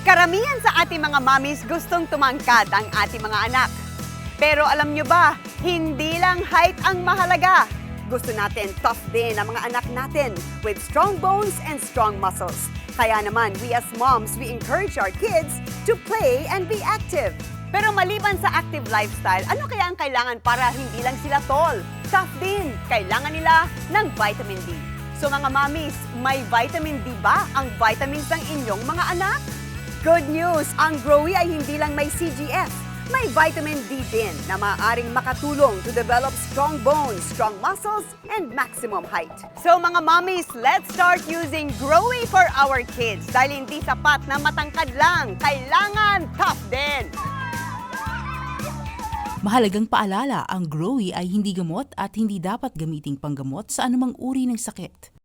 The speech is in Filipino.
Karamihan sa ating mga mommies gustong tumangkad ang ating mga anak. Pero alam nyo ba, hindi lang height ang mahalaga. Gusto natin tough din ang mga anak natin with strong bones and strong muscles. Kaya naman, we as moms, we encourage our kids to play and be active. Pero maliban sa active lifestyle, ano kaya ang kailangan para hindi lang sila tall? Tough din, kailangan nila ng vitamin D. So mga mommies, may vitamin D ba ang vitamins ng inyong mga anak? Good news! Ang Growy ay hindi lang may CGF. May vitamin D din na maaaring makatulong to develop strong bones, strong muscles, and maximum height. So mga mommies, let's start using Growy for our kids. Dahil hindi sapat na matangkad lang, kailangan tough din. Mahalagang paalala, ang Growy ay hindi gamot at hindi dapat gamiting panggamot sa anumang uri ng sakit.